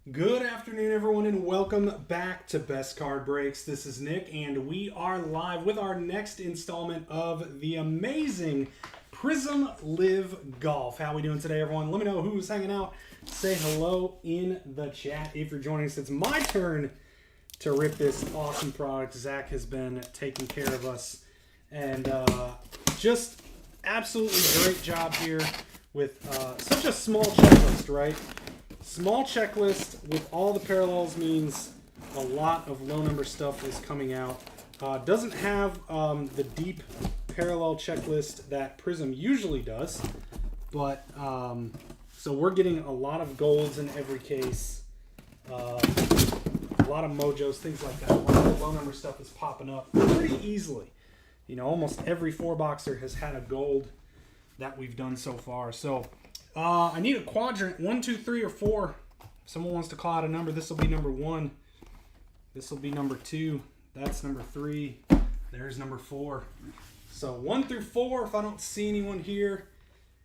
Good afternoon, everyone, and welcome back to Best Card Breaks. This is Nick, and we are live with our next installment of the amazing Prizm LIV Golf. How we doing today, everyone? Let me know who's hanging out. Say hello in the chat if you're joining us. It's my turn to rip this awesome product. Zach has been taking care of us, and just absolutely great job here with such a small checklist, right? Small checklist with all the parallels means a lot of low number stuff is coming out. Doesn't have the deep parallel checklist that Prizm usually does, but so we're getting a lot of golds in every case, a lot of mojos, things like that. A lot of the low number stuff is popping up pretty easily. You know, almost every 4-boxer has had a gold that we've done so far. So I need a quadrant, 1, 2, 3, or 4. If someone wants to call out a number, this will be number 1. This will be number 2. That's number 3. There's number 4. So 1 through 4, if I don't see anyone here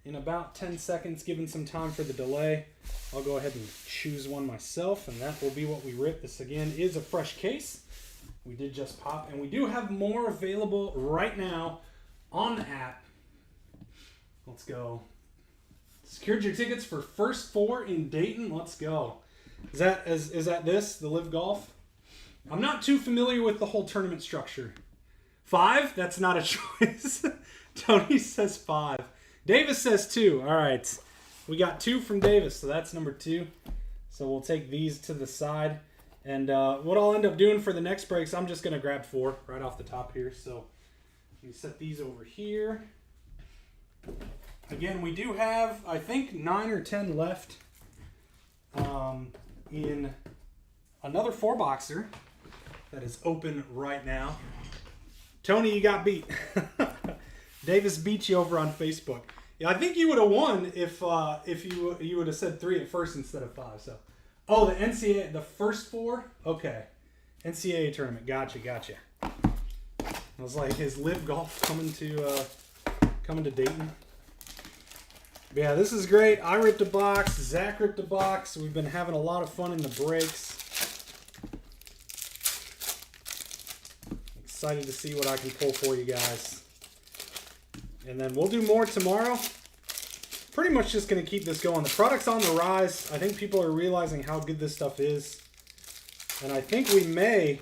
in about 10 seconds, given some time for the delay, I'll go ahead and choose one myself, and that will be what we rip. This, again, is a fresh case. We did just pop, and we do have more available right now on the app. Let's go. Secured your tickets for first 4 in Dayton. Let's go. Is that this, the LIV Golf? I'm not too familiar with the whole tournament structure. 5? That's not a choice. Tony says 5. Davis says 2. All right. We got 2 from Davis, so that's number 2. So we'll take these to the side. And what I'll end up doing for the next breaks, I'm just going to grab 4 right off the top here. So you set these over here. Again, we do have, I think, 9 or 10 left in another 4-boxer that is open right now. Tony, you got beat. Davis beat you over on Facebook. Yeah, I think you would have won if you would have said 3 at first instead of 5. So, oh, the NCAA, the first 4? Okay. NCAA tournament. Gotcha. I was like, is LIV Golf coming to Dayton? Yeah, this is great. I ripped a box. Zach ripped a box. We've been having a lot of fun in the breaks. Excited to see what I can pull for you guys. And then we'll do more tomorrow. Pretty much just going to keep this going. The product's on the rise. I think people are realizing how good this stuff is. And I think we may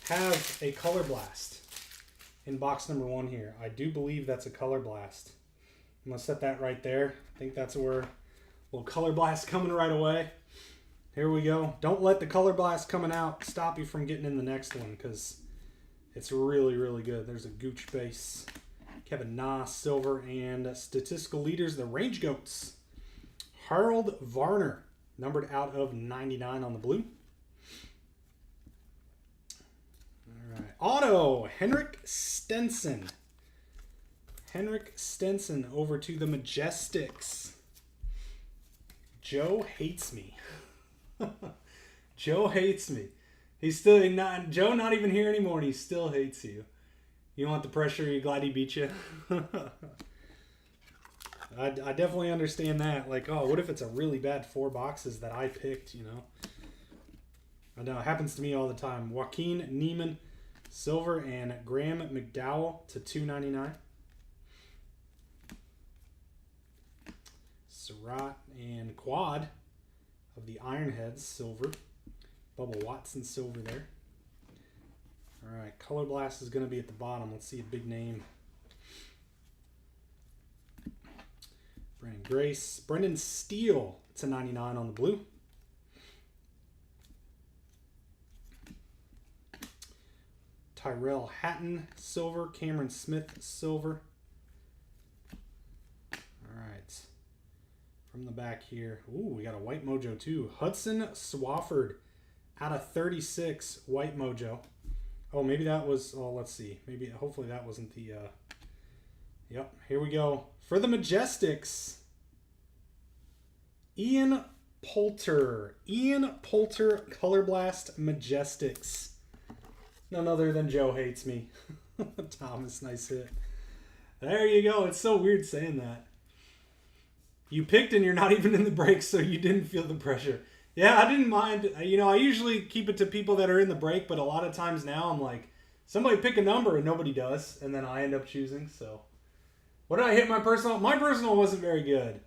have a Color Blast in box number 1 here. I do believe that's a Color Blast. I'm going to set that right there. I think that's where a little Color Blast coming right away. Here we go. Don't let the Color Blast coming out stop you from getting in the next one, because it's really, really good. There's a Gooch base. Kevin Na, silver, and statistical leaders, the Range Goats. Harold Varner, numbered out of 99 on the blue. All right. Auto, Henrik Stenson. Henrik Stenson over to the Majestics. Joe hates me. Joe hates me. He's still not. Joe not even here anymore, and he still hates you. You want the pressure? You're glad he beat you. I definitely understand that. Like, oh, what if it's a really bad 4 boxes that I picked? You know. I know it happens to me all the time. Joaquin Neiman, silver, and Graham McDowell to $2.99. Surratt and Quad of the Ironheads, silver. Bubba Watson, silver there. All right, Color Blast is going to be at the bottom. Let's see a big name. Brandon Grace. Brendan Steele to 99 on the blue. Tyrell Hatton, silver. Cameron Smith, silver. All right. From the back here. Ooh, we got a white mojo too. Hudson Swafford out of 36, white mojo. Oh, maybe that was, oh, let's see. Maybe, hopefully that wasn't the, yep, here we go. For the Majestics, Ian Poulter. Ian Poulter, Color Blast Majestics. None other than Joe hates me. Thomas, nice hit. There you go. It's so weird saying that. You picked and you're not even in the break, so you didn't feel the pressure. Yeah, I didn't mind. You know, I usually keep it to people that are in the break, but a lot of times now I'm like, somebody pick a number and nobody does, and then I end up choosing. So, what did I hit my personal? My personal wasn't very good.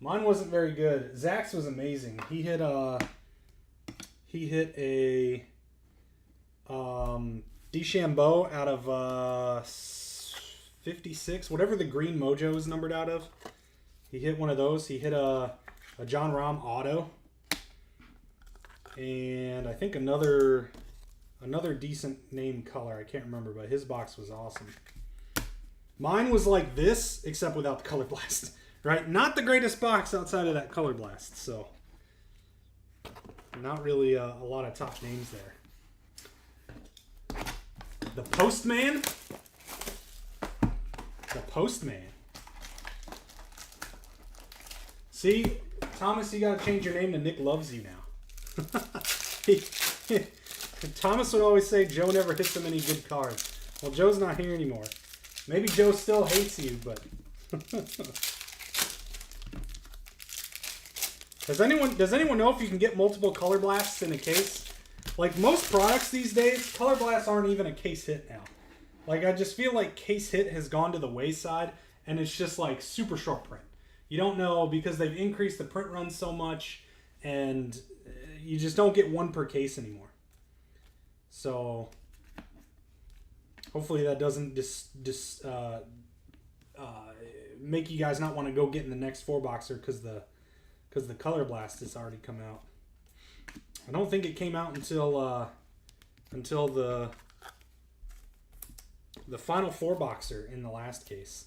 Mine wasn't very good. Zach's was amazing. He hit a DeChambeau out of 56, whatever the green mojo is numbered out of. He hit one of those. He hit a John Rahm auto. And I think another decent name color. I can't remember, but his box was awesome. Mine was like this, except without the color blast. Right? Not the greatest box outside of that color blast. So, not really a lot of top names there. The Postman. The Postman. See, Thomas, you got to change your name to Nick Loves You now. Thomas would always say Joe never hits him any good cards. Well, Joe's not here anymore. Maybe Joe still hates you, but... Does anyone know if you can get multiple color blasts in a case? Like most products these days, color blasts aren't even a case hit now. Like I just feel like case hit has gone to the wayside and it's just like super short print. You don't know because they've increased the print run so much and you just don't get one per case anymore. So hopefully that doesn't make you guys not want to go get in the next 4-boxer because the color blast has already come out. I don't think it came out until the final 4-boxer in the last case.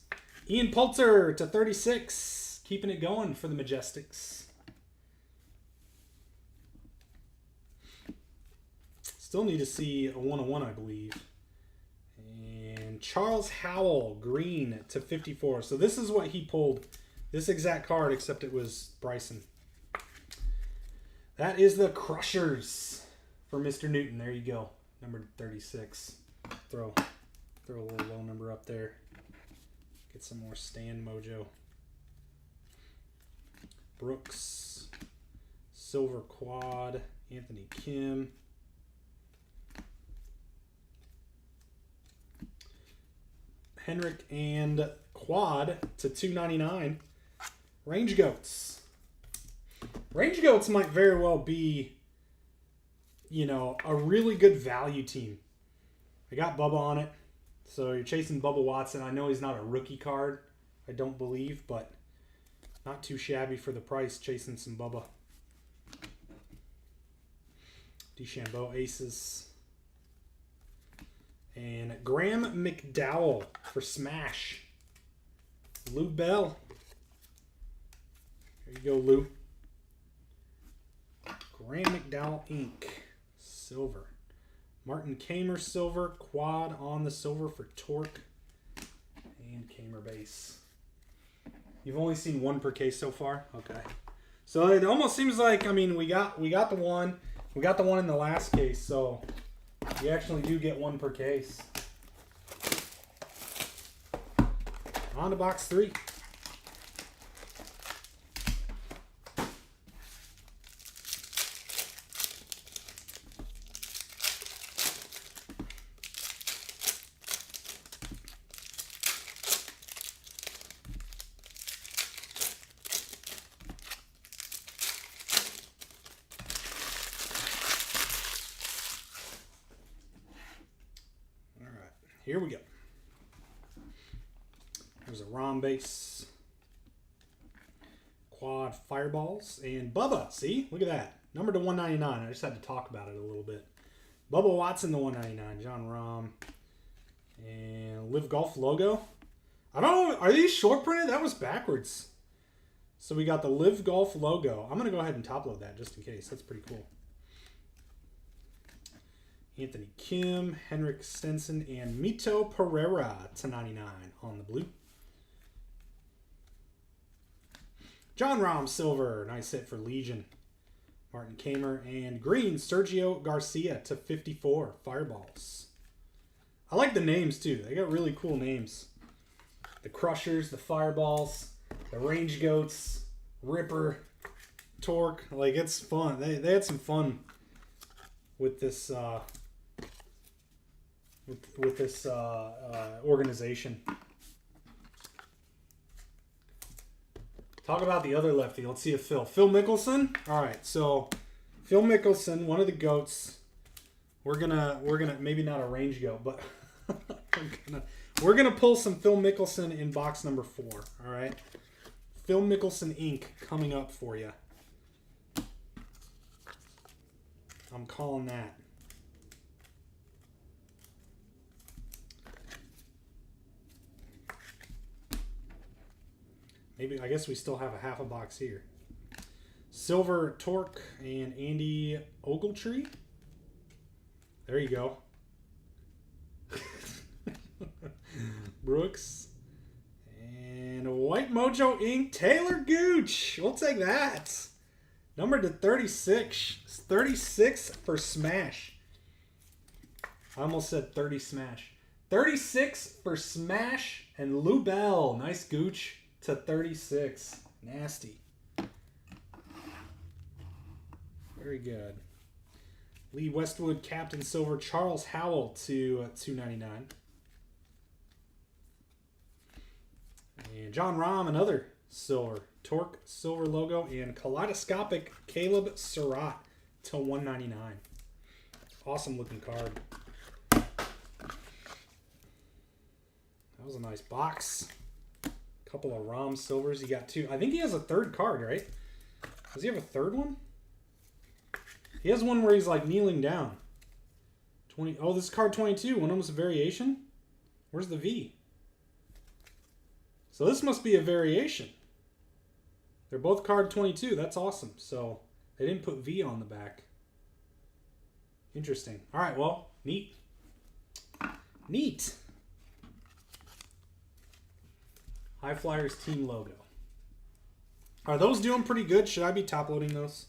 Ian Poulter to 36, keeping it going for the Majestics. Still need to see a 101, I believe. And Charles Howell, green to 54. So this is what he pulled. This exact card, except it was Bryson. That is the Crushers for Mr. Newton. There you go. Number 36. Throw a little low number up there. Get some more stand mojo. Brooks. Silver quad. Anthony Kim. Henrik and quad to 299. Range Goats. Range Goats might very well be, you know, a really good value team. I got Bubba on it. So you're chasing Bubba Watson. I know he's not a rookie card, I don't believe, but not too shabby for the price, chasing some Bubba. DeChambeau aces. And Graham McDowell for Smash. Lou Bell. There you go, Lou. Graham McDowell ink. Silver. Martin Kamer silver. Quad on the silver for Torque. And Kamer base. You've only seen one per case so far? Okay. So it almost seems like, I mean, we got the one. We got the one in the last case, so you actually do get one per case. On to box 3. Here we go. There's a ROM base. Quad fireballs. And Bubba. See? Look at that. Number to 199. I just had to talk about it a little bit. Bubba Watson to 199. John Rahm. And LIV Golf logo. I don't know. Are these short printed? That was backwards. So we got the LIV Golf logo. I'm going to go ahead and top load that just in case. That's pretty cool. Anthony Kim, Henrik Stenson, and Mito Pereira to 99 on the blue. John Rahm silver, nice hit for Legion. Martin Kamer and green, Sergio Garcia to 54 fireballs. I like the names too. They got really cool names. The Crushers, the Fireballs, the Range Goats, Ripper. Torque. Like, it's fun. They had some fun with this with this organization. Talk about the other lefty. Let's see if Phil Mickelson. All right, so Phil Mickelson, one of the goats. We're gonna maybe not a range goat, but we're gonna pull some Phil Mickelson in box number 4. All right, Phil Mickelson Inc. coming up for you. I'm calling that. Maybe, I guess we still have a half a box here. Silver Torque and Andy Ogletree. There you go. Brooks. And White Mojo Inc. Taylor Gooch. We'll take that. Number to 36. 36 for Smash. I almost said 30 Smash. 36 for Smash and Lou Bell. Nice Gooch to 36. Nasty. Very good. Lee Westwood, Captain Silver. Charles Howell to 299. And John Rahm, another silver. Torque, silver logo. And Kaleidoscopic Caleb Surratt to 199. Awesome looking card. That was a nice box. Couple of Rahm silvers. He got 2. I think he has a third card, right? Does he have a third one? He has one where he's like kneeling down. 20. Oh, this is card 22. One of them is a variation. Where's the V? So this must be a variation. They're both card 22. That's awesome. So they didn't put V on the back. Interesting. All right, well, neat. Neat. High Flyers team logo. Are those doing pretty good? Should I be top loading those?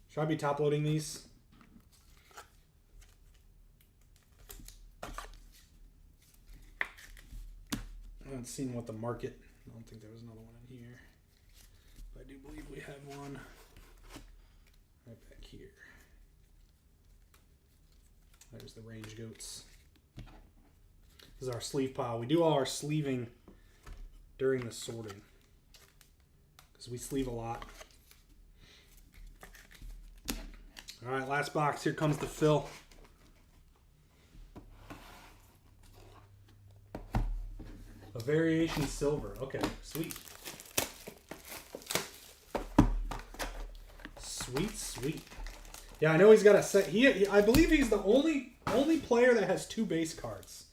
Should I be top loading these? I haven't seen what the market. I don't think there was another one in here. But I do believe we have one right back here. There's the range goats. This is our sleeve pile. We do all our sleeving during the sorting because we sleeve a lot. All right, last box. Here comes the fill. A variation silver. Okay, sweet. Sweet, sweet. Yeah, I know he's got a set. I believe he's the only player that has 2 base cards.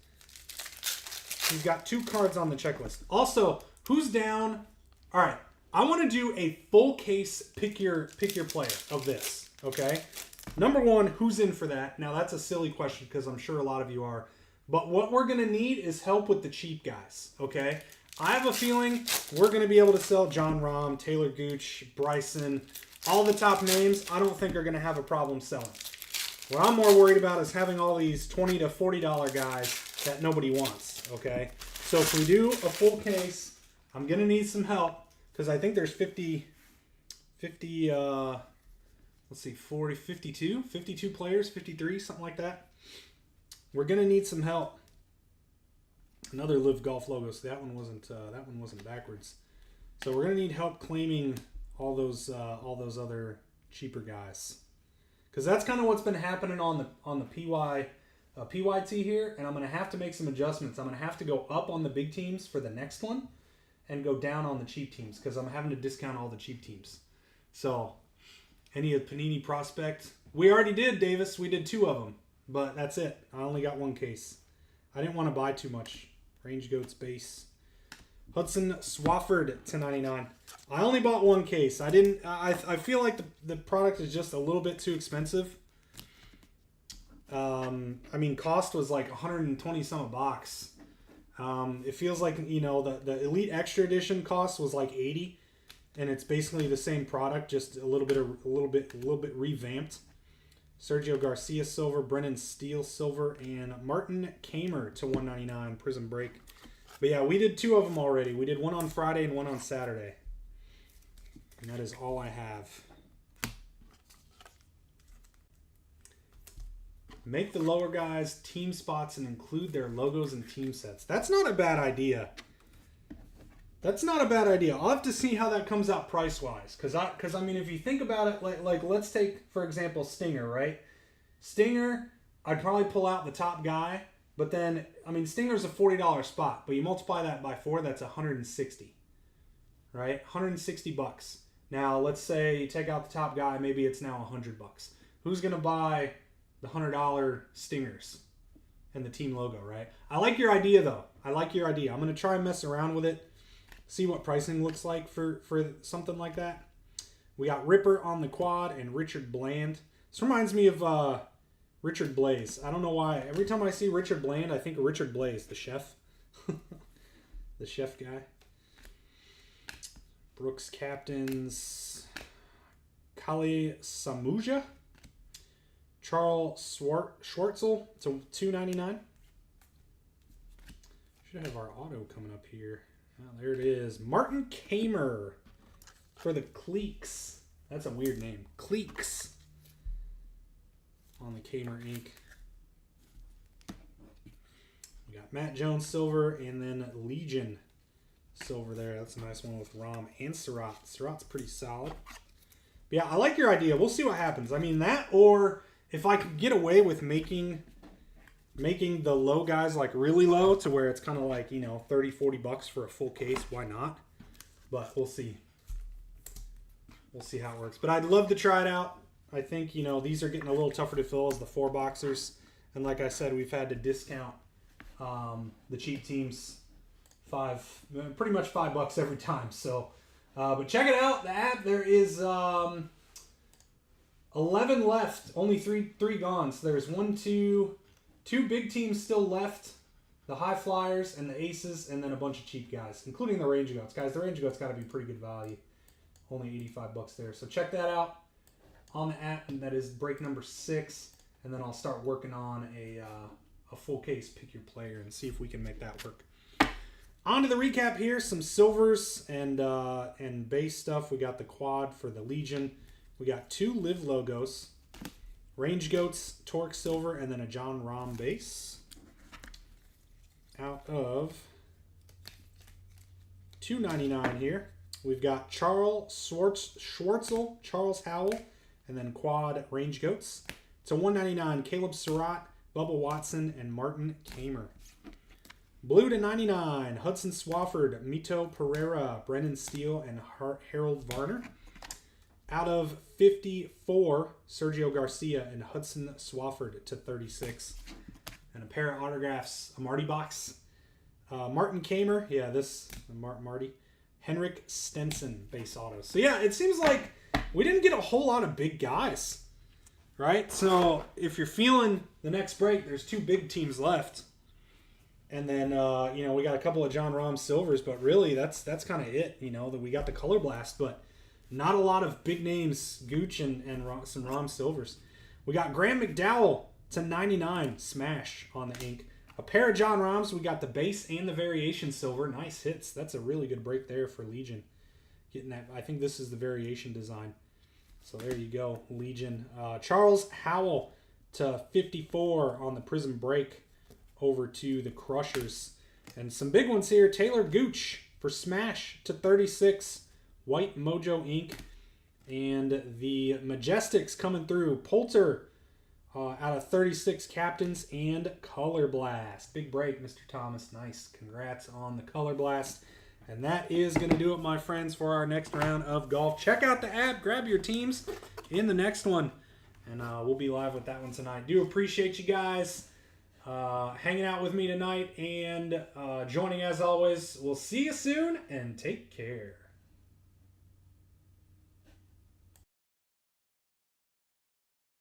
He's got 2 cards on the checklist. Also, who's down? All right, I want to do a full case pick your player of this. Okay, number 1, who's in for that? Now that's a silly question because I'm sure a lot of you are. But what we're gonna need is help with the cheap guys. Okay, I have a feeling we're gonna be able to sell John Rahm, Taylor Gooch, Bryson, all the top names. I don't think are gonna have a problem selling. What I'm more worried about is having all these $20 to $40 guys that nobody wants. Okay, so if we do a full case, I'm gonna need some help because I think there's 50. Let's see, 40, 52 players, 53, something like that. We're gonna need some help. Another LIV Golf logo. So that one wasn't backwards. So we're gonna need help claiming all those other cheaper guys, because that's kind of what's been happening on the PYT here. And I'm gonna have to make some adjustments. I'm gonna have to go up on the big teams for the next one, and go down on the cheap teams because I'm having to discount all the cheap teams. So. Any of Panini Prospect? We already did, Davis. We did 2 of them. But that's it. I only got 1 case. I didn't want to buy too much. Range Goats base. Hudson Swafford to 99. I only bought 1 case. I didn't. I feel like the product is just a little bit too expensive. I mean, cost was like 120 some a box. It feels like, you know, the Elite Extra Edition cost was like 80. And it's basically the same product, just a little bit revamped. Sergio Garcia silver, Brennan Steele silver, and Martin Kamer to 199 Prizm break. But yeah, we did 2 of them already. We did one on Friday and one on Saturday. And that is all I have. Make the lower guys team spots and include their logos and team sets. That's not a bad idea. That's not a bad idea. I'll have to see how that comes out price-wise. Because I mean, if you think about it, like let's take, for example, Stinger, right? Stinger, I'd probably pull out the top guy. But then, I mean, Stinger's a $40 spot. But you multiply that by 4, that's $160. Right? 160 bucks. Now, let's say you take out the top guy, maybe it's now $100 bucks. Who's going to buy the $100 Stingers and the team logo, right? I like your idea, though. I like your idea. I'm going to try and mess around with it, see what pricing looks like for something like that. We got Ripper on the quad and Richard Bland. This reminds me of Richard Blaze. I don't know why. Every time I see Richard Bland, I think of Richard Blaze, the chef. The chef guy. Brooks captains. Kali Samuja. Charles Schwartzel to $2.99. Should have our auto coming up here. Oh, there it is. Martin Kamer for the Cleeks. That's a weird name. Cleeks. On the Kamer ink. We got Matt Jones silver and then Legion silver there. That's a nice one with Rom and Surratt. Surratt's pretty solid. But yeah, I like your idea. We'll see what happens. I mean, that, or if I could get away with making the low guys like really low to where it's kind of like, you know, 30, 40 bucks for a full case, why not? But we'll see. We'll see how it works. But I'd love to try it out. I think, you know, these are getting a little tougher to fill as the 4-boxers. And like I said, we've had to discount the cheap teams pretty much $5 every time. So, but check it out. The app, there is 11 left. Only three gone. So there's two big teams still left. The High Flyers and the Aces, and then a bunch of cheap guys, including the Range Goats. Guys, the Range Goats got to be pretty good value. Only $85 there. So check that out on the app, and that is break number 6. And then I'll start working on a full case pick your player and see if we can make that work. On to the recap here. Some silvers and base stuff. We got the quad for the Legion. We got 2 LIV logos. Range Goats, Torque silver, and then a John Rahm base. Out of $2.99 here. We've got Charles Schwartzel, Charles Howell, and then quad Range Goats. It's a $1.99 Caleb Surratt, Bubba Watson, and Martin Kamer. Blue to $99 Hudson Swafford, Mito Pereira, Brendan Steele, and Harold Varner. Out of 54, Sergio Garcia and Hudson Swafford to 36. And a pair of autographs, a Marty box. Martin Kamer, yeah, this, Marty. Henrik Stenson, base auto. So yeah, it seems like we didn't get a whole lot of big guys, right? So if you're feeling the next break, there's 2 big teams left. And then, you know, we got a couple of John Rahm silvers, but really that's kind of it, you know, that we got the color blast, but not a lot of big names, Gooch and some Rahm silvers. We got Graham McDowell to 99 smash on the ink. A pair of John Rahms. We got the base and the variation silver. Nice hits. That's a really good break there for Legion. Getting that. I think this is the variation design. So there you go, Legion. Charles Howell to 54 on the Prizm break over to the Crushers. And some big ones here. Taylor Gooch for smash to 36. White Mojo ink. And the Majestics coming through. Poulter out of 36 captains and Color Blast. Big break, Mr. Thomas. Nice. Congrats on the Color Blast. And that is going to do it, my friends, for our next round of golf. Check out the app. Grab your teams in the next one. And we'll be live with that one tonight. Do appreciate you guys hanging out with me tonight and joining as always. We'll see you soon and take care.